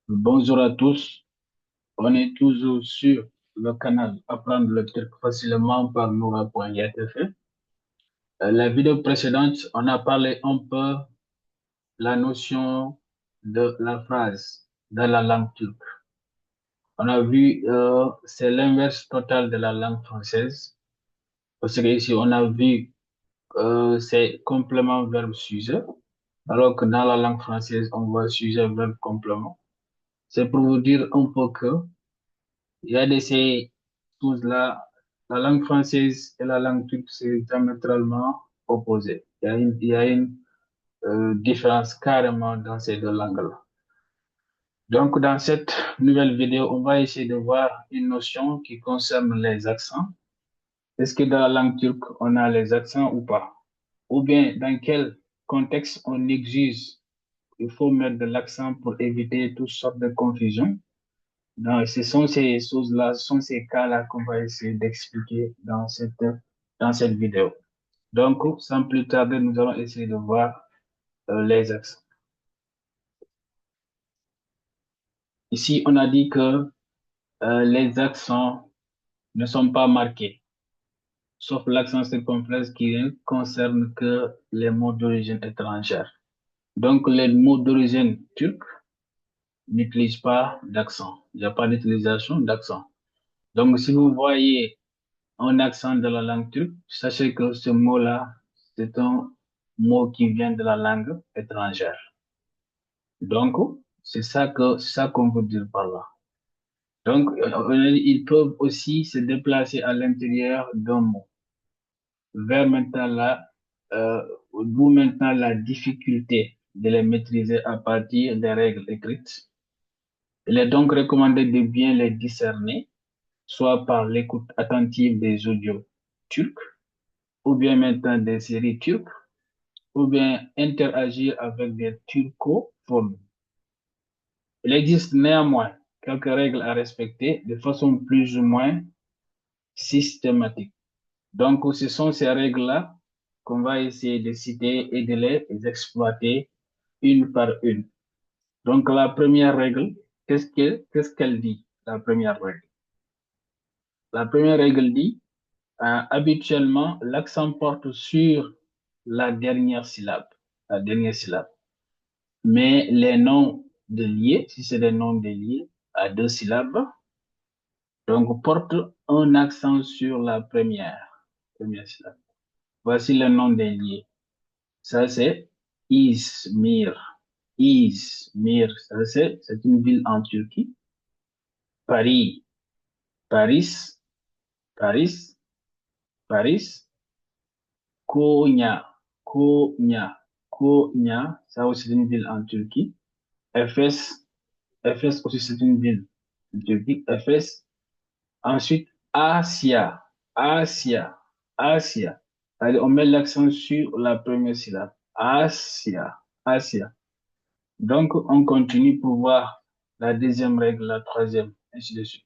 Bonjour à tous, on est toujours sur le canal Apprendre le turc facilement par Noura.ytf. La vidéo précédente, on a parlé un peu la notion de la phrase dans la langue turque. On a vu c'est l'inverse total de la langue française parce que ici on a vu c'est complément verbe sujet alors que dans la langue française on voit sujet verbe complément. C'est pour vous dire un peu que il y a de ces choses-là. La langue française et la langue turque, c'est diamétralement opposé. Il y a une différence carrément dans ces deux langues-là. Donc, dans cette nouvelle vidéo, on va essayer de voir une notion qui concerne les accents. Est-ce que dans la langue turque, on a les accents ou pas? Ou bien, dans quel contexte on exige, il faut mettre de l'accent pour éviter toutes sortes de confusions? Donc, ce sont ces choses-là, ce sont ces cas-là qu'on va essayer d'expliquer dans cette vidéo. Donc, sans plus tarder, nous allons essayer de voir les accents. Ici, on a dit que les accents ne sont pas marqués, sauf l'accent circonflexe qui ne concerne que les mots d'origine étrangère. Donc, les mots d'origine turque n'utilisent pas d'accent. Il n'y a pas d'utilisation d'accent. Donc, si vous voyez un accent de la langue turque, sachez que ce mot-là, c'est un mot qui vient de la langue étrangère. Donc, c'est ça qu'on veut dire par là. Donc, ils peuvent aussi se déplacer à l'intérieur d'un mot. Vers maintenant là, d'où maintenant la difficulté de les maîtriser à partir des règles écrites. Il est donc recommandé de bien les discerner, soit par l'écoute attentive des audios turcs, ou bien maintenant des séries turques, ou bien interagir avec des turcophones. Il existe néanmoins quelques règles à respecter de façon plus ou moins systématique. Donc, ce sont ces règles-là qu'on va essayer de citer et de les exploiter une par une. Donc, la première règle, qu'est-ce qu'elle dit, la première règle? La première règle dit, habituellement, l'accent porte sur la dernière syllabe, la dernière syllabe. Mais les noms de liés, si c'est des noms de liés à deux syllabes, donc portent un accent sur la première syllabe. Voici le nom des liés. Ça, c'est İzmir. İzmir, ça, c'est une ville en Turquie. Paris, Paris, Paris, Paris. Konya, Konya, Konya, ça aussi c'est une ville en Turquie. Efes, Efes aussi c'est une ville en Turquie. Efes. Ensuite, Asia, Asia, Asia. C'est-à-dire, on met l'accent sur la première syllabe. Asia, Asia. Donc, on continue pour voir la deuxième règle, la troisième, ainsi de suite.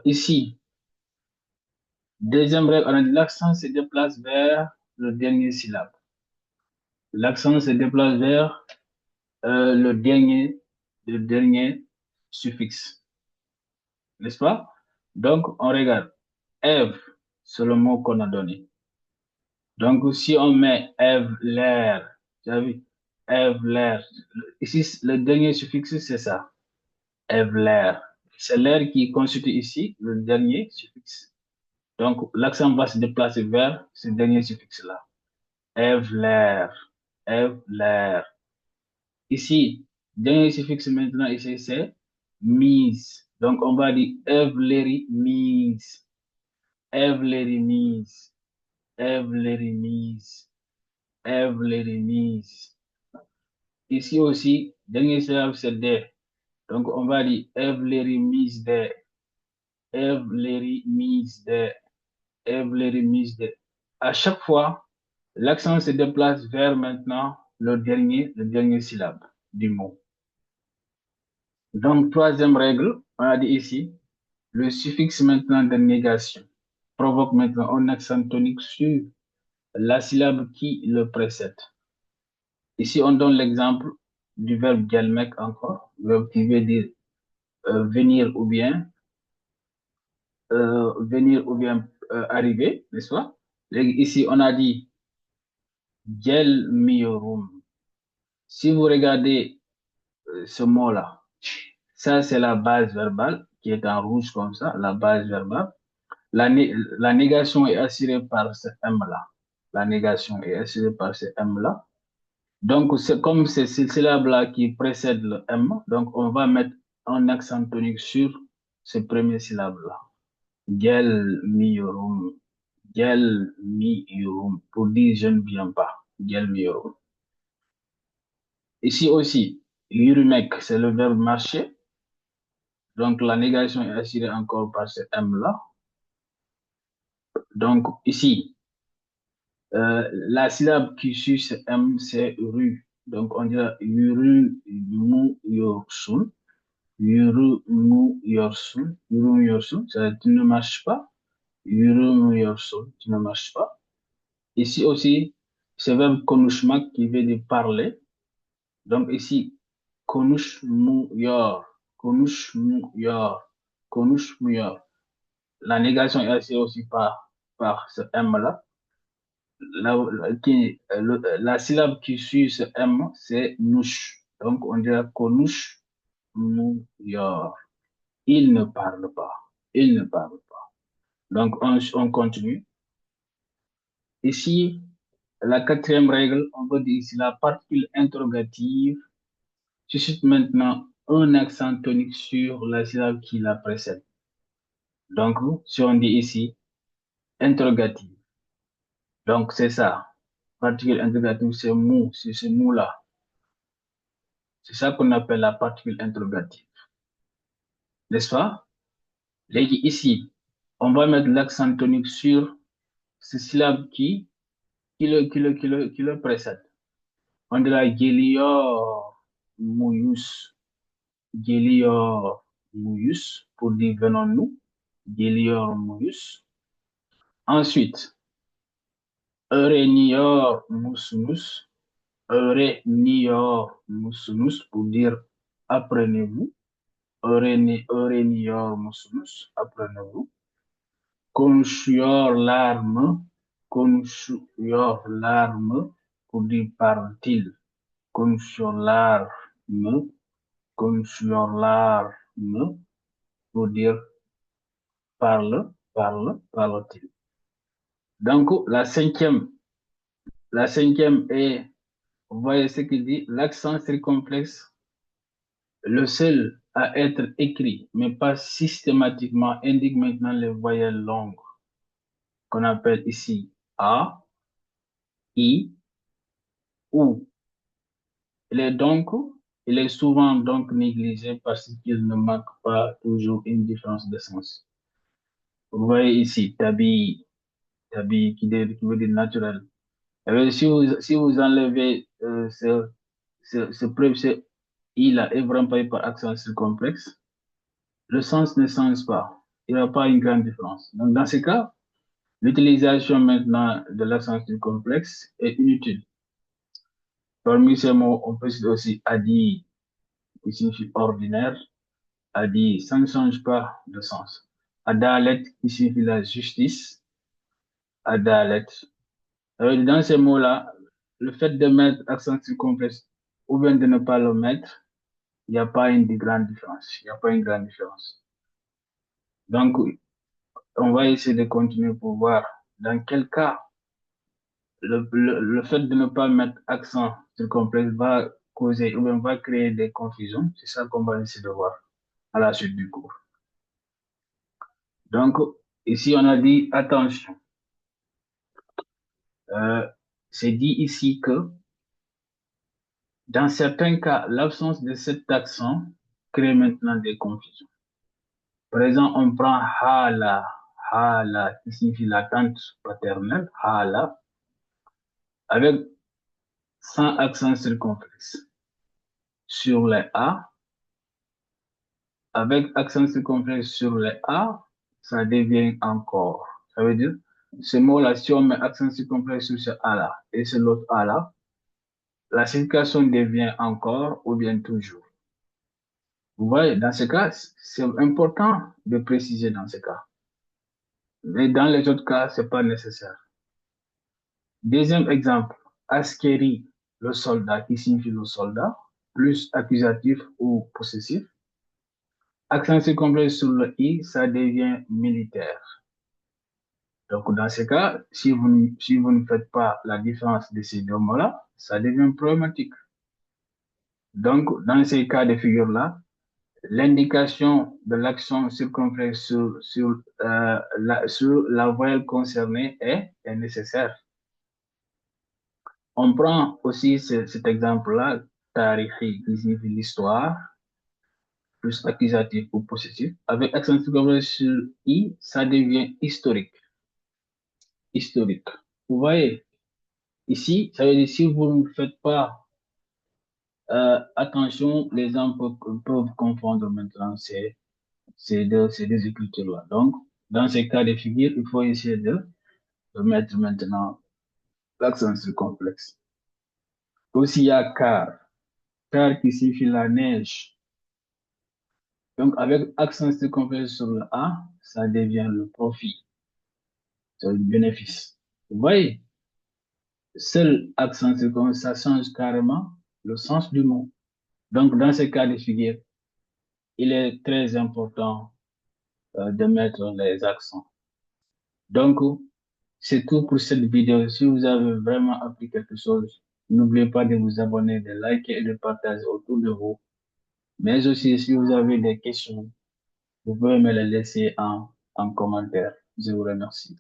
Ici, deuxième règle, on a dit l'accent se déplace vers le dernier syllabe. L'accent se déplace vers le dernier suffixe. N'est-ce pas? Donc, on regarde. Ève, c'est le mot qu'on a donné. Donc, si on met Ève, l'air, tu as vu? Ève, l'air. Ici, le dernier suffixe, c'est ça. Ève, l'air. C'est l'air qui constitue ici le dernier suffixe. Donc, l'accent va se déplacer vers ce dernier suffixe-là. Ève, l'air. Ève, l'air. Ici, dernier suffixe maintenant, ici, c'est mise. Donc, on va dire evleri mise. Evleri mise. Evleri mise. Evleri mise. Ici aussi, dernier syllabe, c'est de. Donc, on va dire evleri mise de. Evleri mise de. Evleri mise de. À chaque fois, l'accent se déplace vers maintenant le dernier syllabe du mot. Donc, troisième règle, on a dit ici, le suffixe maintenant de négation provoque maintenant un accent tonique sur la syllabe qui le précède. Ici, on donne l'exemple du verbe gelmek encore, verbe qui veut dire venir ou bien arriver, n'est-ce pas? Ici, on a dit gelmiyorum. Si vous regardez ce mot-là, ça c'est la base verbale qui est en rouge comme ça, la base verbale. La négation est assurée par ce M-là. La négation est assurée par ce M-là. Donc, c'est comme c'est ces syllabes-là qui précèdent le M, donc on va mettre un accent tonique sur ce premier syllabe-là. Gelmiyorum. Gelmiyorum. Pour dire je ne viens pas. Gelmiyorum. Ici aussi, yürümek, c'est le verbe marcher. Donc, la négation est assurée encore par ce M-là. Donc, ici, la syllabe qui suit ce M, c'est rue. Donc, on dirait yürümüyorsun. Yürümüyorsun. Yürümüyorsun. Tu ne marches pas. Yürümüyorsun. Tu ne marches pas. Ici aussi, ce verbe konuşmak qui veut dire parler. Donc, ici, konuşmuyor. Konuşmuyor. Konuşmuyor. La négation est assurée aussi par ce M-là. La syllabe qui suit ce M, c'est nush. Donc, on dirait konush muyor. Il ne parle pas. Il ne parle pas. Donc, on continue. Ici, la quatrième règle, on va dire ici la particule interrogative suscite maintenant un accent tonique sur la syllabe qui la précède. Donc, si on dit ici interrogative, donc c'est ça. Particule interrogative, c'est mou, c'est ce mou-là. C'est ça qu'on appelle la particule interrogative. N'est-ce pas? Ici, on va mettre l'accent tonique sur ces syllabes qui le précèdent. On dirait geliyor muyuz. Geliyor muyuz pour dire venons-nous. Geliyor muyuz. Ensuite, öğreniyor musunuz? Öğreniyor musunuz pour dire apprenez-vous. Öğreniyor musunuz? Apprenez-vous. Konuşuyorlar mı? Konuşuyorlar mı? Pour dire parle-t-il. Konuşuyorlar mı? Konuşuyorlar mı? Pour dire parle-t-il. Donc, la cinquième est, vous voyez ce qu'il dit, l'accent circonflexe, le seul à être écrit, mais pas systématiquement, indique maintenant les voyelles longues, qu'on appelle ici A, I, ou. Il est souvent donc négligé parce qu'il ne marque pas toujours une différence de sens. Vous voyez ici, tabi qui veut dire naturel. Si vous enlevez ce préfixe il est vraiment par accent circonflexe, le sens ne change pas. Il n'y a pas une grande différence. Donc, dans ce cas, l'utilisation maintenant de l'accent circonflexe est inutile. Parmi ces mots, on peut citer aussi adi, qui signifie ordinaire. Adi, ça ne change pas de sens. Adalet, qui signifie la justice. Adalet. Dans ces mots-là, le fait de mettre accent circonflexe ou bien de ne pas le mettre, il n'y a pas une grande différence. Il n'y a pas une grande différence. Donc, on va essayer de continuer pour voir dans quel cas le fait de ne pas mettre accent circonflexe va causer ou bien va créer des confusions. C'est ça qu'on va essayer de voir à la suite du cours. Donc, ici, on a dit attention. C'est dit ici que dans certains cas, l'absence de cet accent crée maintenant des confusions. Par exemple, on prend hala, qui signifie la tante paternelle, hala, avec sans accent circonflexe. Sur les A, avec accent circonflexe sur les A, ça devient encore. Ça veut dire, ce mot-là, si on met accent circonflexe sur ce A-là et sur l'autre A-là, la signification devient encore ou bien toujours. Vous voyez, dans ce cas, c'est important de préciser dans ce cas. Mais dans les autres cas, c'est pas nécessaire. Deuxième exemple, askeri, le soldat, qui signifie le soldat, plus accusatif ou possessif. Accent circonflexe sur le i, ça devient militaire. Donc, dans ce cas, si vous ne faites pas la différence de ces deux mots-là, ça devient problématique. Donc, dans ces cas de figure-là, l'indication de l'accent circonflexe sur la voyelle concernée est nécessaire. On prend aussi cet exemple-là, tarihi, qui signifie l'histoire, plus accusatif ou possessif. Avec accent circonflexe sur i, ça devient historique. Historique. Vous voyez, ici, ça veut dire si vous ne faites pas attention, les gens peuvent confondre maintenant ces deux écritures-là. Donc, dans ces cas de figure, il faut essayer de mettre maintenant l'accent sur complexe. Aussi, il y a car qui signifie la neige. Donc, avec accent circonflexe sur le A, ça devient le profit, c'est le bénéfice. Vous voyez, seul accent circonflexe, ça change carrément le sens du mot. Donc, dans ces cas de figure, il est très important de mettre les accents. Donc, c'est tout pour cette vidéo. Si vous avez vraiment appris quelque chose, n'oubliez pas de vous abonner, de liker et de partager autour de vous. Mais aussi, si vous avez des questions, vous pouvez me les laisser en commentaire. Je vous remercie.